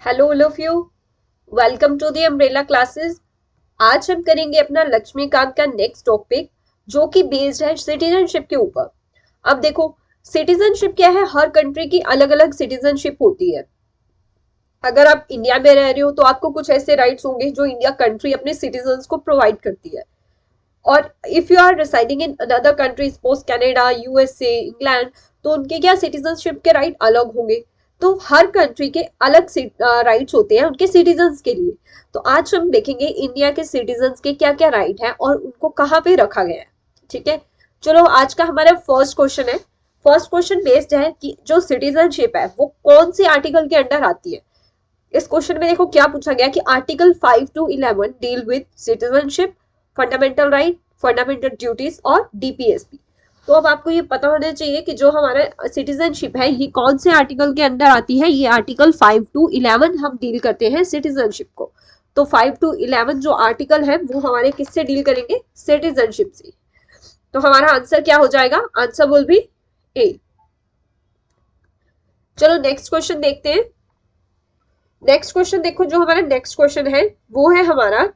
Hello all of you, welcome to the umbrella classes. आज हम करेंगे अपना लक्ष्मीकांत का नेक्स्ट टॉपिक, जो कि बेस्ड है सिटीजनशिप के ऊपर। अब देखो, सिटीजनशिप क्या है? हर कंट्री की अलग अलग सिटीजनशिप होती है। अगर आप इंडिया में रह रहे हो तो आपको कुछ ऐसे राइट्स होंगे जो इंडिया कंट्री अपने सिटीजन्स को प्रोवाइड करती है। और if you are residing in another country, suppose Canada, USA, England, तो उनके क्या सिटीजनशिप के राइट अलग होंगे। तो हर कंट्री के अलग राइट्स होते हैं उनके सिटीजन्स के लिए। तो आज हम देखेंगे इंडिया के सिटीजन्स के क्या क्या राइट है और उनको कहाँ पे रखा गया है। ठीक है, चलो आज का हमारा फर्स्ट क्वेश्चन है। फर्स्ट क्वेश्चन बेस्ड है कि जो सिटीजनशिप है वो कौन से आर्टिकल के अंडर आती है। इस क्वेश्चन में देखो क्या पूछा गया कि article 5 to 11 deal with citizenship, fundamental right, fundamental duties और डीपीएसपी। तो अब आपको ये पता होना चाहिए कि जो हमारा सिटीजनशिप है ये कौन से आर्टिकल के अंदर आती है। ये आर्टिकल 5 to 11 हम डील करते हैं सिटीजनशिप को। तो 5 to 11 जो आर्टिकल है वो हमारे किससे डील करेंगे? सिटीजनशिप से। तो हमारा आंसर क्या हो जाएगा? आंसर विल बी ए। चलो नेक्स्ट क्वेश्चन देखते हैं। नेक्स्ट क्वेश्चन देखो, जो हमारा नेक्स्ट क्वेश्चन है वो है हमारा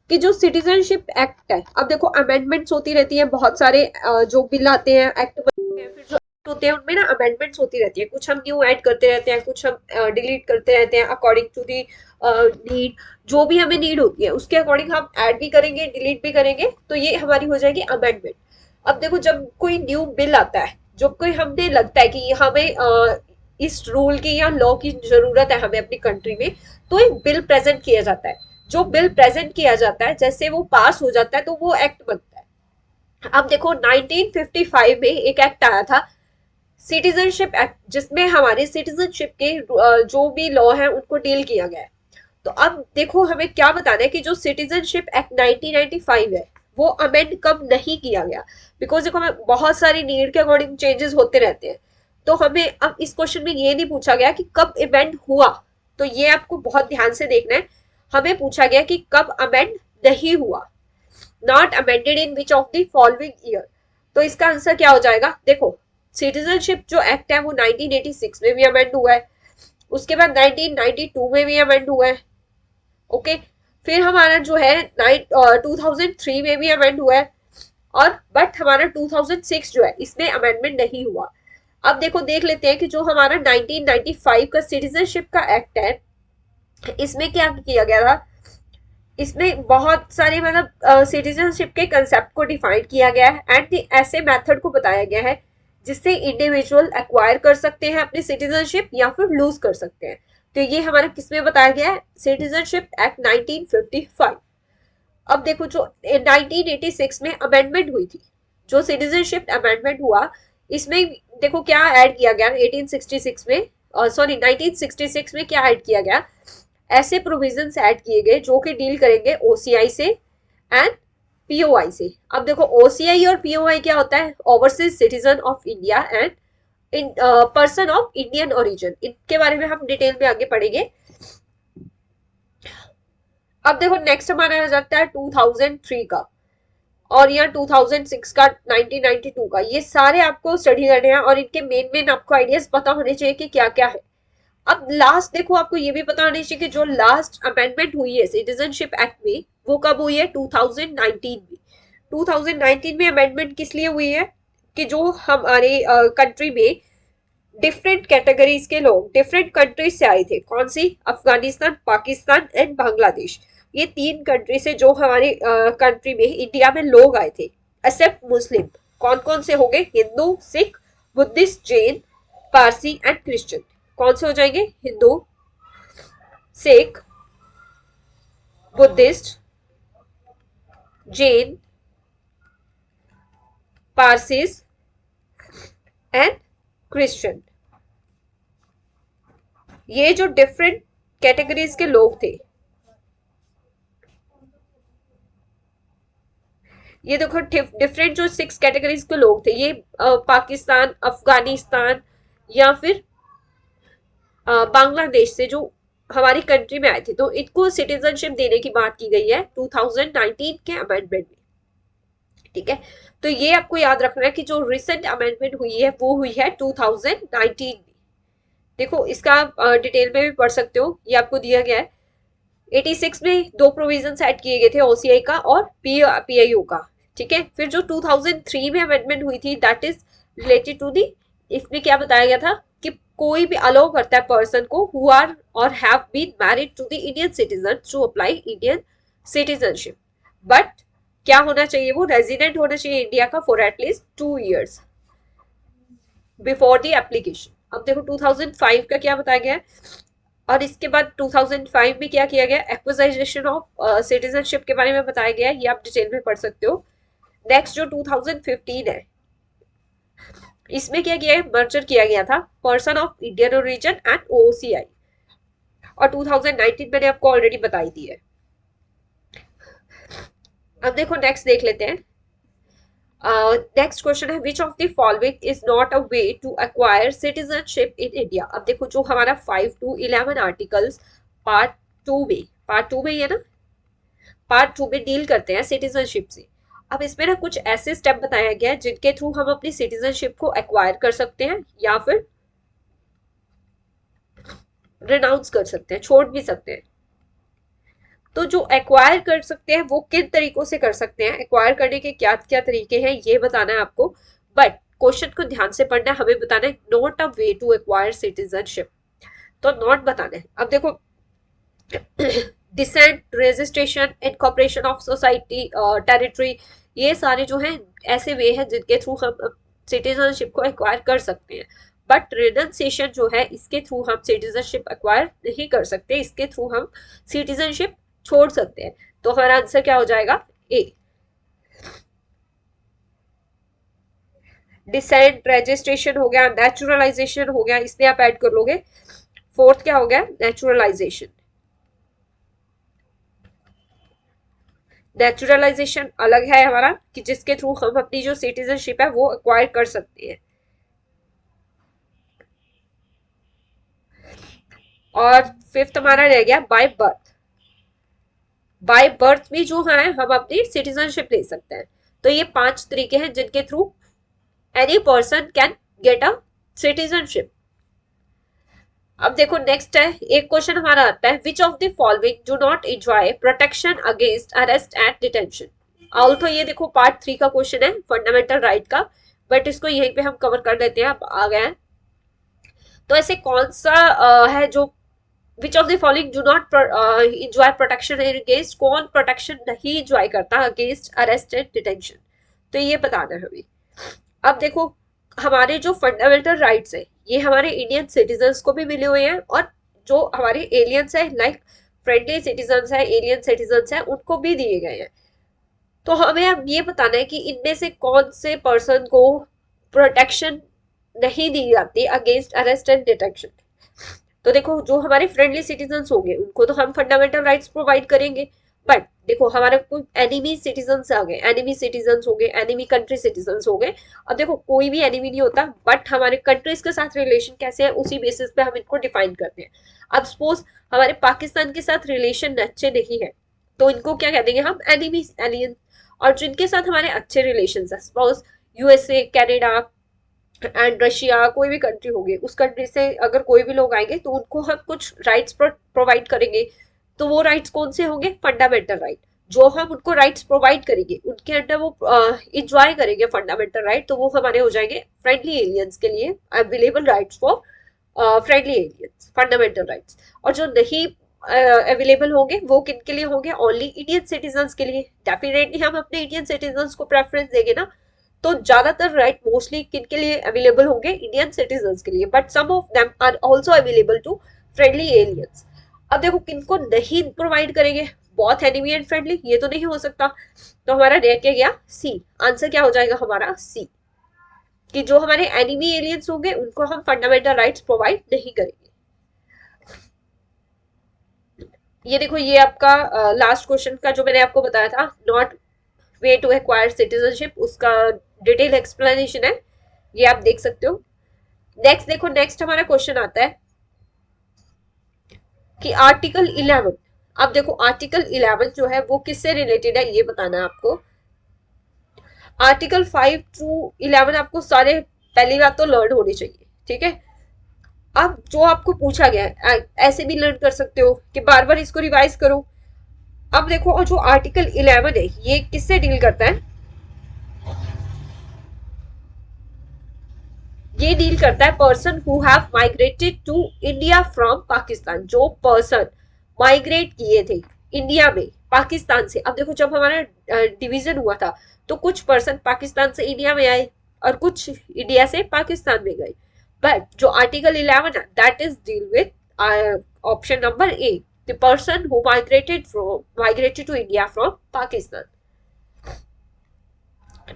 कि जो सिटीजनशिप एक्ट है। अब देखो अमेंडमेंट्स होती रहती है, बहुत सारे जो बिल आते हैं, एक्ट बनते हैं, फिर जो act होते हैं उनमें ना अमेंडमेंट्स होती रहती है। कुछ हम न्यू ऐड करते रहते हैं, कुछ हम डिलीट करते रहते हैं अकॉर्डिंग टू दी नीड। जो भी हमें नीड होती है उसके अकॉर्डिंग हम ऐड भी करेंगे, डिलीट भी करेंगे। तो ये हमारी हो जाएगी अमेंडमेंट। अब देखो, जब कोई न्यू बिल आता है, जब कोई हमें लगता है कि हमें इस रूल की या लॉ की जरूरत है हमें अपनी कंट्री में, तो एक बिल प्रेजेंट किया जाता है। जो बिल प्रेजेंट किया जाता है, जैसे वो पास हो जाता है तो वो एक्ट बनता है। अब देखो 1955 में एक एक्ट आया था, सिटीजनशिप एक्ट, जिसमें हमारे सिटीजनशिप के जो भी लॉ है उनको डील किया गया है। तो अब देखो हमें क्या बताना है कि जो सिटीजनशिप एक्ट 1995 है वो अमेंड कब नहीं किया गया। बिकॉज देखो हमें बहुत सारी नीड के अकॉर्डिंग चेंजेस होते रहते हैं। तो हमें अब इस क्वेश्चन में ये नहीं पूछा गया कि कब अमेंड हुआ। तो ये आपको बहुत ध्यान से देखना है। हमें पूछा गया कि कब अमेंड नहीं हुआ, not amended in which of the following year. तो इसका आंसर क्या हो जाएगा? देखो, सिटीजनशिप जो एक्ट है वो 1986 में भी अमेंड हुआ है, उसके बाद 1992 में भी अमेंड हुआ है। ओके, फिर हमारा जो है 2003 में भी अमेंड हुआ है। और बट हमारा 2006 जो है इसमें अमेंडमेंट नहीं हुआ। अब देखो देख लेते हैं कि जो हमारा 1995 का सिटीजनशिप का एक्ट है, इसमें क्या किया गया था। इसमें बहुत सारे मतलब सिटीजनशिप के कंसेप्ट को डिफाइन किया गया है एंड ऐसे मेथड को बताया गया है जिससे इंडिविजुअल एक्वायर कर सकते हैं अपनी सिटीजनशिप या फिर लूज कर सकते हैं। तो ये हमारा किसमें बताया गया है? Citizenship act 1955। अब देखो, जो 1986 में अमेंडमेंट हुई थी, जो सिटीजनशिप अमेंडमेंट हुआ, इसमें देखो क्या ऐड किया गया 1866 में, सॉरी 1966 में क्या ऐड किया गया। ऐसे प्रोविजंस ऐड किए गए जो कि डील करेंगे ओसीआई से एंड पीओआई से। अब देखो ओसीआई और पीओआई क्या होता है? Overseas citizen of India and in person of Indian origin. इनके बारे में हम डिटेल में आगे पढ़ेंगे। अब देखो नेक्स्ट हमारा आ जाता है 2003 का, और यहाँ 2006 का, 1992 का। ये सारे आपको स्टडी करने हैं और इनके मेन मेन आपको आइडियाज पता होने चाहिए कि क्या क्या है। अब लास्ट देखो, आपको ये भी पता होना चाहिए कि जो लास्ट अमेंडमेंट हुई है सिटीजनशिप एक्ट में वो कब हुई है? 2019 में। 2019 में अमेंडमेंट किस लिए हुई है कि जो हमारे कंट्री में डिफरेंट कैटेगरीज के लोग डिफरेंट कंट्रीज से आए थे। कौन सी? अफगानिस्तान, पाकिस्तान एंड बांग्लादेश। ये तीन कंट्री से जो हमारे कंट्री में, इंडिया में लोग आए थे, एक्सेप्ट मुस्लिम। कौन कौन से हो गए? Hindu, Sikh, Buddhist, Jain, Parsi and Christian. कौन से हो जाएंगे? Hindu, Sikh, Buddhist, Jain, Parsis and Christian. ये जो डिफरेंट कैटेगरीज के लोग थे, ये देखो डिफरेंट जो 6 कैटेगरीज के लोग थे, ये पाकिस्तान, अफगानिस्तान या फिर बांग्लादेश से जो हमारी कंट्री में आए थे, तो इनको सिटीजनशिप देने की बात की गई है 2019 के अमेंडमेंट में। ठीक है, तो ये आपको याद रखना है कि जो रिसेंट अमेंडमेंट हुई है वो हुई है 2019 में। देखो इसका आप डिटेल में भी पढ़ सकते हो, ये आपको दिया गया है। 86 में दो प्रोविजन ऐड किए गए थे, ओसीआई का और पीआईओ का। ठीक है, फिर जो 2003 में अमेंडमेंट हुई थी that is related to the, इसमें क्या बताया गया था कि कोई भी अलाउ करता है पर्सन को हु आर और have been married to the Indian citizen to apply Indian citizenship, but क्या होना चाहिए, वो रेजिडेंट होना चाहिए इंडिया का for at least 2 years before the application. अब देखो 2005 का क्या बताया गया है, और इसके बाद 2005 में क्या किया गया, एक्विजिशन ऑफ सिटीजनशिप के बारे में बताया गया है, ये आप डिटेल में पढ़ सकते हो। नेक्स्ट जो 2015 है, इसमें क्या किया है, मर्जर किया गया था person of Indian origin and OCI, और 2019 मैंने आपको ऑलरेडी बताई दी है। अब देखो नेक्स्ट देख लेते हैं। नेक्स्ट क्वेश्चन है which of the following is not a way to acquire citizenship in India. अब देखो जो हमारा 5 to 11 आर्टिकल्स पार्ट 2 में, पार्ट 2 में ही है ना, पार्ट 2 में डील करते हैं सिटीजनशिप से। अब इसमें ना कुछ ऐसे स्टेप बताया गया है जिनके थ्रू हम अपनी सिटीजनशिप को एक्वायर कर सकते हैं या फिर रिनाउंस कर सकते हैं, छोड़ भी सकते हैं। तो जो एक्वायर कर सकते हैं वो किन तरीकों से कर सकते हैं, एक्वायर करने के क्या क्या तरीके हैं ये बताना है आपको, बट क्वेश्चन को ध्यान से पढ़ना है, हमें बताना है not a way to acquire citizenship, तो नॉट बताना है। अब देखो descent, registration, incorporation of society, territory, ये सारे जो हैं ऐसे वे हैं जिनके थ्रू हम सिटीजनशिप को एक्वायर कर सकते हैं, बट रिनंसिएशन जो है इसके थ्रू हम सिटीजनशिप एक्वायर नहीं कर सकते, इसके थ्रू हम सिटीजनशिप छोड़ सकते हैं। तो हमारा आंसर क्या हो जाएगा, ए। डिसेंट, रजिस्ट्रेशन हो गया, नेचुरलाइजेशन हो गया, इसलिए आप ऐड कर लोगे। फोर्थ क्या हो गया, नेचुरलाइजेशन। नेचुरलाइजेशन अलग है हमारा कि जिसके थ्रू हम अपनी जो सिटीजनशिप है वो एक्वायर कर सकते हैं। और फिफ्थ हमारा रह गया बाय बर्थ। बाय बर्थ भी जो है हम अपनी सिटीजनशिप ले सकते हैं। तो ये 5 तरीके हैं जिनके through any person can get a citizenship. अब देखो नेक्स्ट है, एक क्वेश्चन हमारा आता है which of the following do not enjoy protection against arrest and detention. Although ये देखो पार्ट 3 का क्वेश्चन है फंडामेंटल राइट का, बट इसको यहीं पे हम कवर कर लेते हैं, अब आ गया है। तो ऐसे कौन सा है जो विच of the following do not enjoy protection against, कौन प्रोटेक्शन नहीं इंजॉय करता अगेंस्ट अरेस्ट एंड डिटेंशन, तो ये बताना है हमें। अब देखो हमारे जो फंडामेंटल राइट्स है ये हमारे इंडियन सिटीजन्स को भी मिले हुए हैं, और जो हमारे एलियंस है लाइक फ्रेंडली सिटीजन्स है, एलियन सिटीजन्स है, उनको भी दिए गए हैं। तो हमें अब ये बताना है कि इनमें से कौन से पर्सन को प्रोटेक्शन नहीं दी जाती अगेंस्ट अरेस्ट एंड डिटेंशन। तो देखो जो हमारे फ्रेंडली सिटीजन्स होंगे उनको तो हम फंडामेंटल राइट्स प्रोवाइड करेंगे, बट देखो हमारे कोई एनिमी सिटीजन्स आ गए, एनिमी सिटीजन्स हो गए, एनिमी कंट्री सिटीजन्स हो गए। अब देखो कोई भी एनिमी नहीं होता, बट हमारे कंट्रीज के साथ रिलेशन कैसे है उसी बेसिस पे हम इनको डिफाइन करते हैं। अब सपोज हमारे पाकिस्तान के साथ रिलेशन अच्छे नहीं है तो इनको क्या कह देंगे हम, एनिमी एलियन। और जिनके साथ हमारे अच्छे रिलेशन है, suppose USA, Canada and Russia, कोई भी कंट्री होगी, उस कंट्री से अगर कोई भी लोग आएंगे तो उनको हम कुछ राइट्स प्रोवाइड करेंगे। तो वो राइट्स कौन से होंगे, फंडामेंटल राइट। जो हम उनको राइट्स प्रोवाइड करेंगे उनके अंडर वो इंजॉय करेंगे फंडामेंटल राइट, तो वो हमारे हो जाएंगे फ्रेंडली एलियंस के लिए available rights for friendly aliens, fundamental rights. और जो नहीं अवेलेबल होंगे वो किन के लिए होंगे, ओनली इंडियन सिटीजन्स के लिए। डेफिनेटली हम अपने इंडियन सिटीजन्स को प्रेफरेंस देंगे ना, तो ज्यादातर राइट मोस्टली किन के लिए अवेलेबल होंगे, इंडियन सिटीजन्स के लिए, but some of them are also available to friendly aliens. अब देखो किनको नहीं प्रोवाइड करेंगे, बहुत एनिमी एंड फ्रेंडली, ये तो नहीं हो सकता। तो हमारा रह क्या गया, सी। आंसर क्या हो जाएगा हमारा, सी, कि जो हमारे एनिमी एलियंस होंगे उनको हम फंडामेंटल राइट्स प्रोवाइड नहीं करेंगे। ये देखो ये आपका लास्ट क्वेश्चन का जो मैंने आपको बताया था, not way to acquire citizenship, उसका डिटेल एक्सप्लेनेशन है, ये आप देख सकते हो। नेक्स्ट देखो, नेक्स्ट हमारा क्वेश्चन आता है कि आर्टिकल 11। अब देखो आर्टिकल 11 जो है वो किससे रिलेटेड है ये बताना है आपको। आर्टिकल 5 to 11 आपको सारे पहली बात तो लर्न होनी चाहिए, ठीक है। अब जो आपको पूछा गया है ऐसे भी लर्न कर सकते हो कि बार बार इसको रिवाइज करो। अब देखो, और जो आर्टिकल 11 है ये किससे डील करता है? ये डील करता है person who have migrated to India from Pakistan. जो पर्सन माइग्रेट किए थे इंडिया में पाकिस्तान से। अब देखो, जब हमारा डिवीजन हुआ था तो कुछ पर्सन पाकिस्तान से इंडिया में आए और कुछ इंडिया से पाकिस्तान में गए। बट जो आर्टिकल 11 है that is deal with option number A, the person who migrated to India from Pakistan.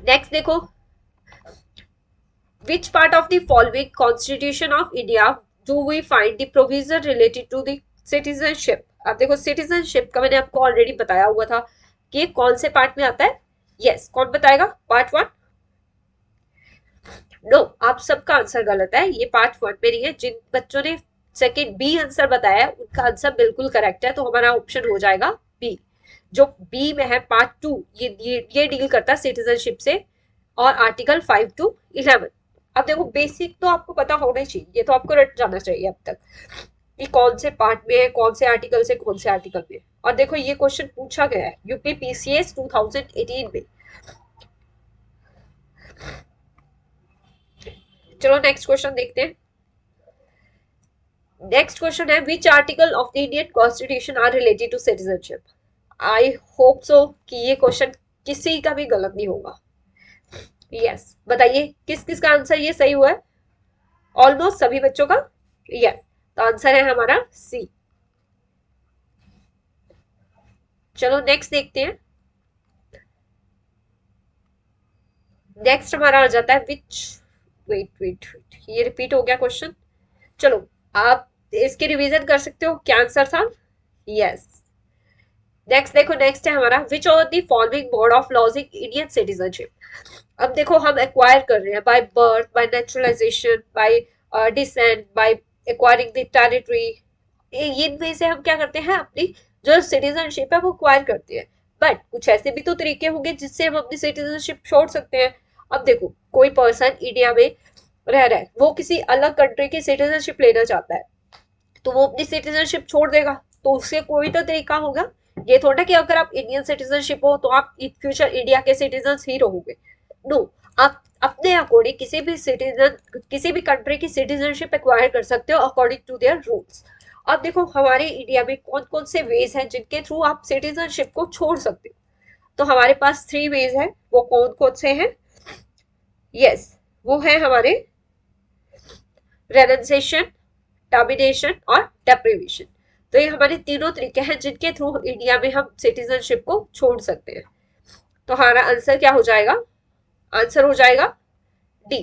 Next देखो, which part of the following Constitution of India do we find the provision related to the citizenship? अब देखो, citizenship का मैंने आपको already बताया हुआ था कि कौन से पार्ट में आता है। यस, कौन बताएगा? पार्ट 1? नो, आप सबका आंसर गलत है, ये पार्ट 1 में नहीं है। जिन बच्चों ने सेकंड बी आंसर बताया है उनका आंसर बिल्कुल करेक्ट है, तो हमारा ऑप्शन हो जाएगा बी। जो बी में है पार्ट 2, ये डील करता है सिटीजनशिप से और आर्टिकल 5 to 11। अब देखो, बेसिक तो आपको पता होना ही चाहिए, ये तो आपको रट जाना चाहिए अब तक कि कौन से पार्ट में है, कौन से आर्टिकल से कौन से आर्टिकल में। और देखो, ये क्वेश्चन पूछा गया है यूपी पीसीएस 2018 में। चलो नेक्स्ट क्वेश्चन देखते हैं। नेक्स्ट क्वेश्चन है, which article of the Indian constitution are related to citizenship? I hope so कि ये क्वेश्चन किसी का भी गलत नहीं होगा। यस, बताइए किस किस का आंसर ये सही हुआ है? ऑलमोस्ट सभी बच्चों का। यस, तो आंसर है हमारा सी। चलो नेक्स्ट देखते हैं। नेक्स्ट हमारा आ जाता है विच, वेट वेट वेट, ये रिपीट हो गया क्वेश्चन। चलो, आप इसके रिवीजन कर सकते हो, क्या आंसर था? यस। नेक्स्ट देखो, नेक्स्ट है हमारा, which of the following mode of laws in Indian citizenship? अब देखो, हम एक्वायर कर रहे हैं by birth, by naturalisation, by descent, by acquiring the territory. इनमें से हम क्या करते हैं, अपनी जो सिटीजनशिप है वो एक्वायर करते हैं। बट कुछ ऐसे भी तो तरीके होंगे जिससे हम अपनी सिटीजनशिप छोड़ सकते हैं। अब देखो, कोई पर्सन इंडिया में रह रहा है, वो किसी अलग कंट्री की सिटीजनशिप लेना चाहता है, तो वो अपनी सिटीजनशिप छोड़ देगा, तो उससे कोई तो तरीका होगा। ये थोड़ा कि अगर आप इंडियन सिटीजनशिप हो तो आप इन फ्यूचर इंडिया के सिटीजन ही रहोगे। नो, आप अपने अकॉर्डिंग किसी भी कंट्री की सिटीजनशिप एक्वायर कर सकते हो अकॉर्डिंग टू देयर रूल्स। अब देखो, हमारे इंडिया में कौन कौन से वेज हैं जिनके थ्रू आप सिटीजनशिप को छोड़ सकते हो। तो हमारे पास 3 वेज है, वो कौन कौन से हैं? यस, वो है हमारे रेनन्सेशन, टर्मिनेशन और डेप्रिवेशन। तो ये हमारे तीनों तरीके हैं जिनके थ्रू इंडिया में हम सिटीजनशिप को छोड़ सकते हैं। तो हमारा आंसर क्या हो जाएगा? आंसर हो जाएगा D.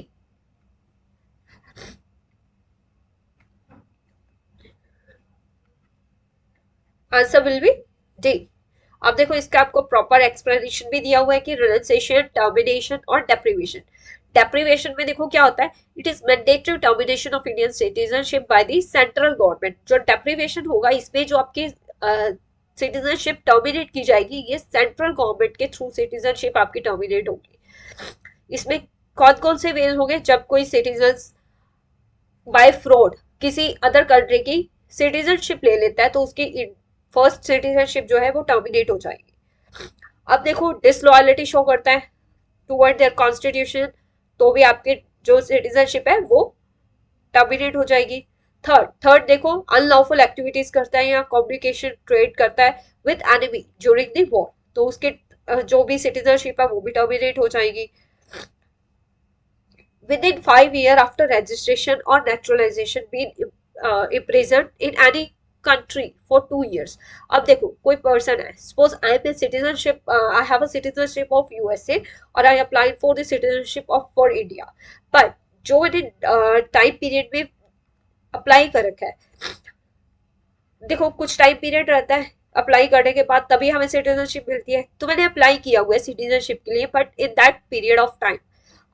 Answer will be D. अब देखो, इसका आपको प्रॉपर एक्सप्लेनेशन भी दिया हुआ है कि रिलेक्सेशन, टर्मिनेशन और डेप्रिवेशन। डेप्रिवेशन में देखो क्या होता है, it is mandatory termination of Indian citizenship by the central government. जो डेप्रिवेशन होगा, इसमें जो आपकी सिटीजनशिप टर्मिनेट की जाएगी, ये सेंट्रल गवर्नमेंट के थ्रू सिटीजनशिप आपकी टर्मिनेट होगी। इसमें कौन कौन से वेज होंगे? जब कोई सिटीजन बाय फ्रॉड किसी अदर कंट्री की सिटीजनशिप ले लेता है तो उसकी फर्स्ट सिटीजनशिप जो है वो टर्मिनेट हो जाएगी। अब देखो, डिसलॉयलिटी शो करता है टुवर्ड देयर कॉन्स्टिट्यूशन, तो भी आपकी जो सिटीजनशिप है वो टर्मिनेट हो जाएगी। थर्ड देखो, अनलॉफुल एक्टिविटीज करता है या कम्युनिकेशन ट्रेड करता है with enemy during the war, तो उसके जो भी सिटीजनशिप है वो भी टर्मिनेट हो जाएगी। within 5 years after registration or naturalization being imprisoned in any country for 2 years। अब देखो, कोई पर्सन है, suppose I am a citizenship, I have a citizenship of USA और I apply for the citizenship of for India. But जो मैंने time period में apply कर रखा है, देखो कुछ टाइम पीरियड रहता है अप्लाई करने के बाद, तभी हमें सिटीजनशिप मिलती है। तो मैंने अप्लाई किया हुआ है सिटीजनशिप के लिए, but in that period of time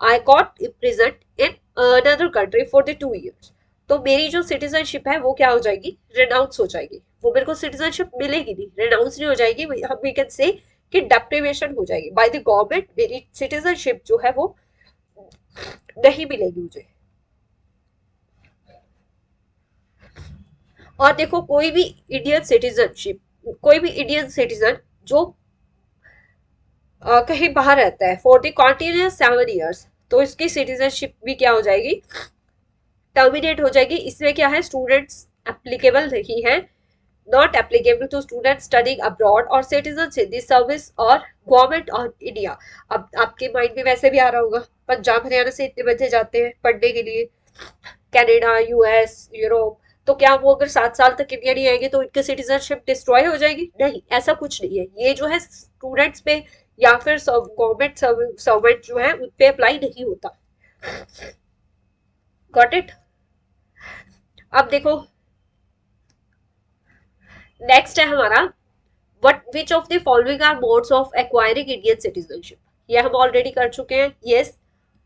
I got imprisoned in another country for the 2 years। तो मेरी जो सिटीजनशिप है वो क्या हो जाएगी? रेनाउंस हो जाएगी। वो मेरे को सिटीजनशिप मिलेगी नहीं, रेनाउंस नहीं हो जाएगी, हम वी कैन से कि डेप्रिवेशन हो जाएगी बाय द गवर्नमेंट। मेरी सिटीजनशिप जो है वो नहीं मिलेगी मुझे। और देखो कोई भी इंडियन सिटीजन जो कहीं बाहर रहता है फॉर द कॉन्टिन्यूअस 7 years, तो इसकी सिटीजनशिप भी क्या हो जाएगी, टर्मिनेट हो जाएगी। इसमें क्या है, स्टूडेंट्स एप्लीकेबल नहीं है, not applicable to student studying abroad और सिटीजन इन द सर्विस और गवर्नमेंट ऑफ इंडिया। अब आपके माइंड में वैसे भी आ रहा होगा, पंजाब हरियाणा से इतने बच्चे जाते हैं पढ़ने के लिए कनाडा, यूएस, यूरोप, तो क्या वो अगर 7 साल तक इंडिया नहीं आएंगे तो इनकी सिटीजनशिप डिस्ट्रॉय हो जाएगी? नहीं, ऐसा कुछ नहीं है। ये जो है स्टूडेंट्स पे या फिर गवर्नमेंट सर्वेंट जो है उन पे अप्लाई नहीं होता। Got it? अब देखो नेक्स्ट है हमारा, what which of the following are modes of acquiring Indian citizenship. ये हम ऑलरेडी कर चुके हैं, यस।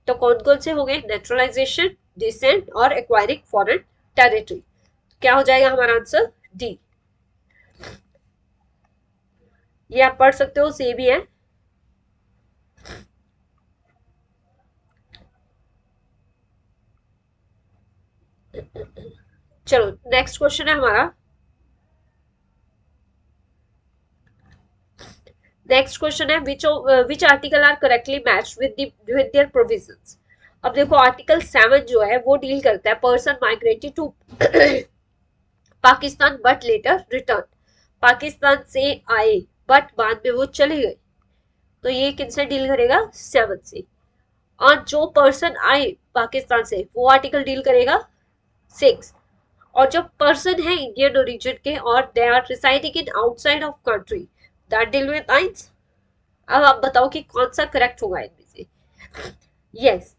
तो कौन कौन से हो गए, नेचुरलाइजेशन, डिसेंट और एक्वायरिंग फॉरेन टेरिटरी। क्या हो जाएगा हमारा आंसर, डी। ये आप पढ़ सकते हो, सेम ही है। चलो नेक्स्ट क्वेश्चन है हमारा, नेक्स्ट क्वेश्चन है which article are correctly match with their provisions. अब देखो आर्टिकल 7 जो है वो डील करता है person migrated to Pakistan but later return. Pakistan से आए बट बाद में वो चले गए, तो ये किनसे डील करेगा, 7 से। और जो पर्सन आए पाकिस्तान से वो आर्टिकल डील करेगा 6। और जो पर्सन है इंडियन ओरिजिन के और they are residing in outside of country, that deal with 9। अब आप बताओ कि कौन सा करेक्ट होगा इनमें से। यस,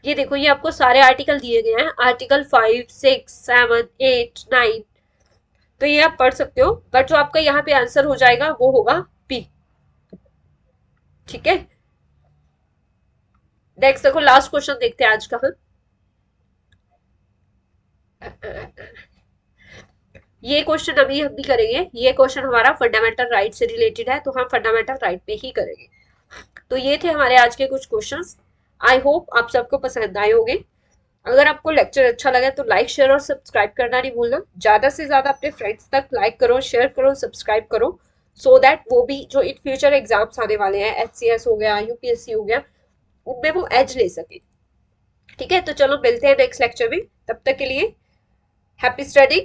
ये देखो ये आपको सारे आर्टिकल दिए गए हैं, आर्टिकल 5, 6, 7, 8, 9, तो ये आप पढ़ सकते हो। बट जो आपका यहाँ पे आंसर हो जाएगा वो होगा पी। ठीक है, नेक्स्ट देखो लास्ट क्वेश्चन देखते हैं आज का हम। ये क्वेश्चन अभी हम भी करेंगे, ये क्वेश्चन हमारा फंडामेंटल राइट से रिलेटेड है, तो हम फंडामेंटल राइट पे ही करेंगे। तो ये थे हमारे आज के कुछ क्वेश्चंस। आई होप आप सबको पसंद आए होंगे। अगर आपको लेक्चर अच्छा लगा तो लाइक, शेयर और सब्सक्राइब करना नहीं भूलना। ज्यादा से ज्यादा अपने फ्रेंड्स तक लाइक करो, शेयर करो, सब्सक्राइब करो, सो दैट वो भी जो इन फ्यूचर एग्जाम्स आने वाले हैं, HCS हो गया, UPSC हो गया, उनमें वो एज ले सके। ठीक है, तो चलो मिलते हैं नेक्स्ट लेक्चर में, तब तक के लिए हैप्पी स्टडी।